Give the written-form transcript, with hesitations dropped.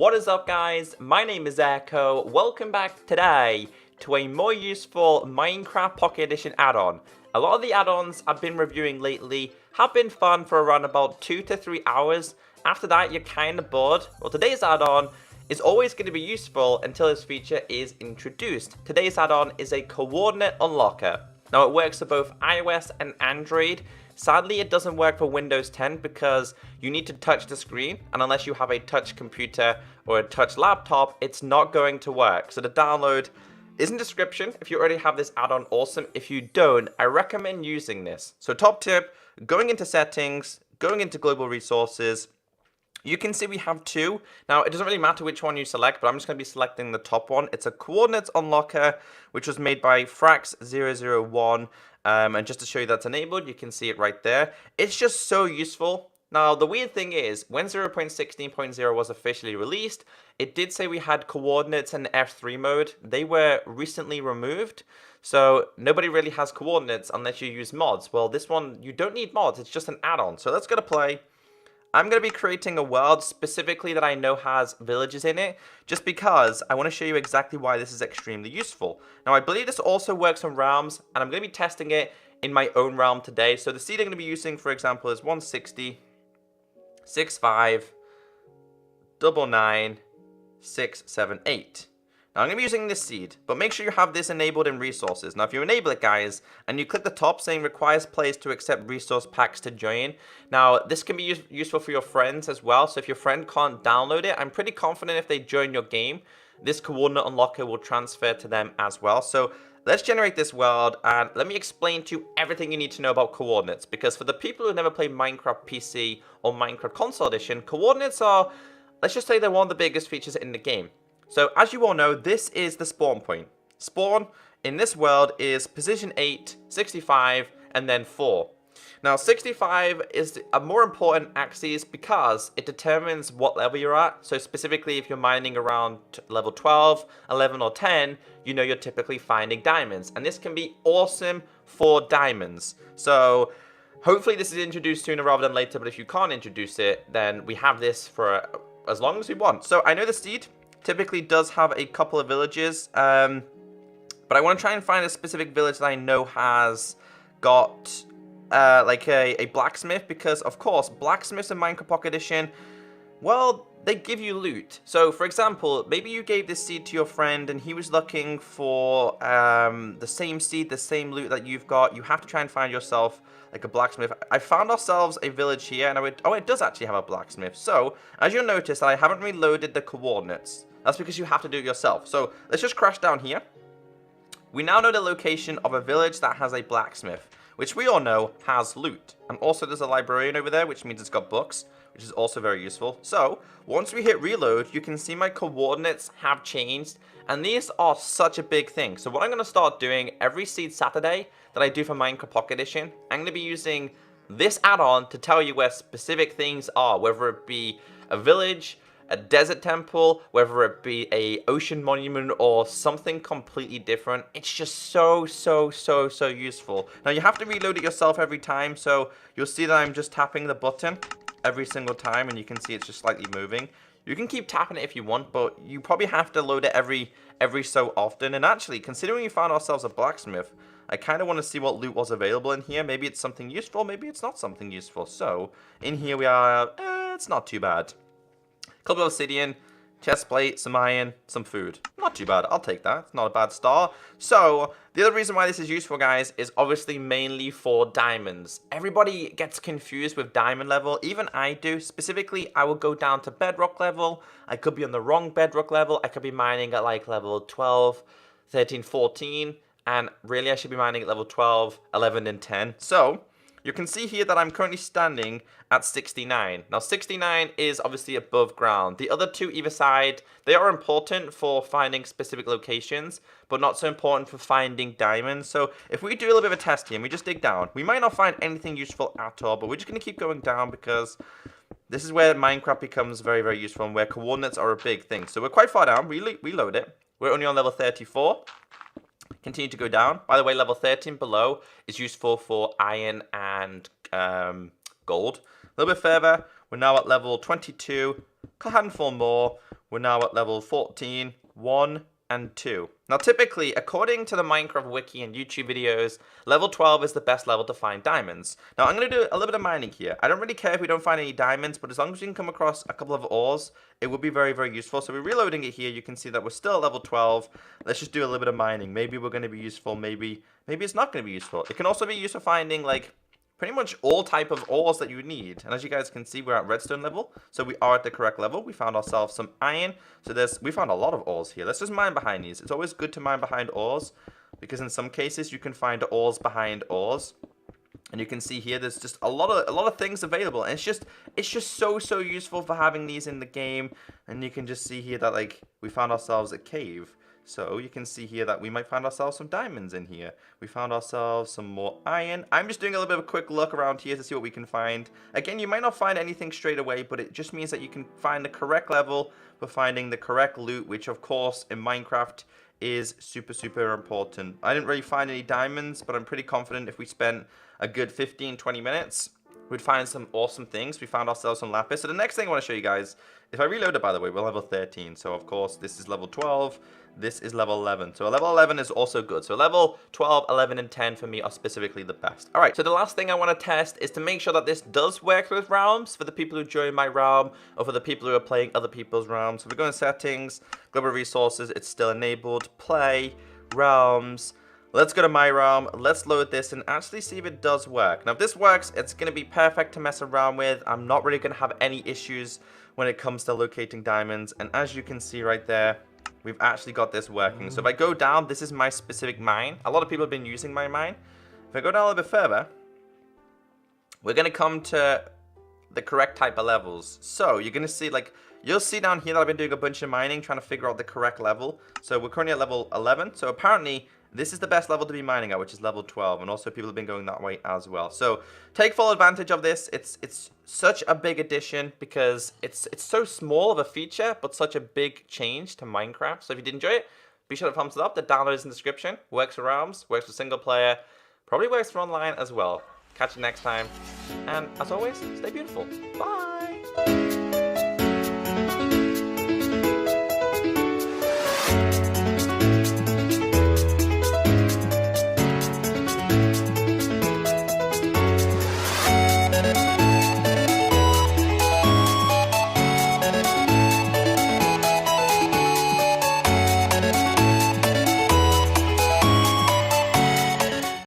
What is up, guys? My name is Echo. Welcome back today to a more useful Minecraft Pocket Edition add-on. A lot of the add-ons I've been reviewing lately have been fun for around about 2 to 3 hours. After that, you're kind of bored. Well, today's add-on is always going to be useful until this feature is introduced. Today's add-on is a coordinate unlocker. Now, it works for both iOS and Android. Sadly, it doesn't work for Windows 10 because you need to touch the screen, and unless you have a touch computer or a touch laptop, it's not going to work. So the download is in the description. If you already have this add-on, awesome. If you don't, I recommend using this. So top tip, going into settings, going into global resources, you can see we have two. Now, it doesn't really matter which one you select, but I'm just going to be selecting the top one. It's a coordinates unlocker, which was made by Frax001. And just to show you that's enabled, you can see it right there. It's just so useful. Now, the weird thing is, when 0.16.0 was officially released, it did say we had coordinates in F3 mode. They were recently removed, so nobody really has coordinates unless you use mods. Well, this one, you don't need mods. It's just an add-on. So let's go to play. I'm going to be creating a world specifically that I know has villages in it, just because I want to show you exactly why this is extremely useful. Now, I believe this also works on realms, and I'm going to be testing it in my own realm today. So the seed I'm going to be using, for example, is 160, 65, 99, 678. Now, I'm going to be using this seed, but make sure you have this enabled in resources. Now, if you enable it, guys, and you click the top saying requires players to accept resource packs to join. Now, this can be useful for your friends as well. So if your friend can't download it, I'm pretty confident if they join your game, this coordinate unlocker will transfer to them as well. So let's generate this world, and let me explain to you everything you need to know about coordinates. Because for the people who never played Minecraft PC or Minecraft Console Edition, coordinates are, let's just say they're one of the biggest features in the game. So, as you all know, this is the spawn point. Spawn in this world is position 8, 65, and then 4. Now, 65 is a more important axis because it determines what level you're at. So, specifically, if you're mining around level 12, 11, or 10, you know you're typically finding diamonds. And this can be awesome for diamonds. So, hopefully this is introduced sooner rather than later, but if you can't introduce it, then we have this for as long as we want. So, I know the seed typically does have a couple of villages, but I want to try and find a specific village that I know has got like a blacksmith, because of course blacksmiths in Minecraft Pocket Edition, well, they give you loot. So for example, maybe you gave this seed to your friend and he was looking for the same seed, the same loot that you've got. You have to try and find yourself like a blacksmith. I found ourselves a village here, and oh, it does actually have a blacksmith. So as you'll notice, I haven't reloaded the coordinates. That's because you have to do it yourself. So let's just crash down here. We now know the location of a village that has a blacksmith, which we all know has loot. And also there's a librarian over there, which means it's got books, which is also very useful. So once we hit reload, you can see my coordinates have changed, and these are such a big thing. So what I'm going to start doing every Seed Saturday that I do for Minecraft Pocket Edition, I'm going to be using this add-on to tell you where specific things are, whether it be a village, a desert temple, whether it be a ocean monument or something completely different. It's just so useful. Now, you have to reload it yourself every time, so you'll see that I'm just tapping the button every single time, and you can see it's just slightly moving. You can keep tapping it if you want, but you probably have to load it every so often. And actually, considering we found ourselves a blacksmith, I kind of want to see what loot was available in here. Maybe it's something useful, maybe it's not something useful. So in here we are, it's not too bad. Couple of obsidian, chest plate, some iron, some food. Not too bad. I'll take that. It's not a bad start. So the other reason why this is useful, guys, is obviously mainly for diamonds. Everybody gets confused with diamond level. Even I do. Specifically, I will go down to bedrock level. I could be on the wrong bedrock level. I could be mining at like level 12, 13, 14. And really, I should be mining at level 12, 11, and 10. So you can see here that I'm currently standing at 69. Now, 69 is obviously above ground. The other two either side, they are important for finding specific locations, but not so important for finding diamonds. So if we do a little bit of a test here and we just dig down, we might not find anything useful at all, but we're just going to keep going down because this is where Minecraft becomes very useful and where coordinates are a big thing. So we're quite far down. Reload it. We're only on level 34. Continue to go down. By the way, level 13 below is useful for iron and gold. A little bit further, we're now at level 22. A handful more. we're now at level 14, 1, and 2. Now, typically, according to the Minecraft wiki and YouTube videos, level 12 is the best level to find diamonds. Now, I'm going to do a little bit of mining here. I don't really care if we don't find any diamonds, but as long as we can come across a couple of ores, it would be very, very useful. So we're reloading it here. You can see that we're still at level 12. Let's just do a little bit of mining. Maybe we're going to be useful. Maybe it's not going to be useful. It can also be used for finding, like, pretty much all type of ores that you need. And as you guys can see, we're at redstone level, so we are at the correct level. We found ourselves some iron, so we found a lot of ores here. Let's just mine behind these. It's always good to mine behind ores, because in some cases you can find ores behind ores. And you can see here there's just a lot of things available, and it's just so useful for having these in the game. And you can just see here that, like, we found ourselves a cave. So you can see here that we might find ourselves some diamonds in here. We found ourselves some more iron. I'm just doing a little bit of a quick look around here to see what we can find. Again, you might not find anything straight away, but it just means that you can find the correct level for finding the correct loot, which of course in Minecraft is super important. I didn't really find any diamonds, but I'm pretty confident if we spent a good 15-20 minutes, we'd find some awesome things. We found ourselves some lapis. So the next thing I want to show you guys, if I reload it, by the way, we're level 13. So of course this is level 12. This is level 11. So level 11 is also good. So level 12, 11, and 10 for me are specifically the best. All right, so the last thing I want to test is to make sure that this does work with realms for the people who join my realm or for the people who are playing other people's realms. So we go in settings, global resources, it's still enabled, play, realms. Let's go to my realm, let's load this and actually see if it does work. Now if this works, it's going to be perfect to mess around with. I'm not really going to have any issues when it comes to locating diamonds. And as you can see right there, we've actually got this working. So if I go down, this is my specific mine. A lot of people have been using my mine. If I go down a little bit further, we're going to come to the correct type of levels. So you're going to see, like, you'll see down here that I've been doing a bunch of mining, trying to figure out the correct level. So we're currently at level 11. So apparently this is the best level to be mining at, which is level 12. And also people have been going that way as well. So take full advantage of this. It's such a big addition because it's so small of a feature, but such a big change to Minecraft. So if you did enjoy it, be sure to thumbs it up. The download is in the description. Works for realms, works for single player, probably works for online as well. Catch you next time. And as always, stay beautiful. Bye.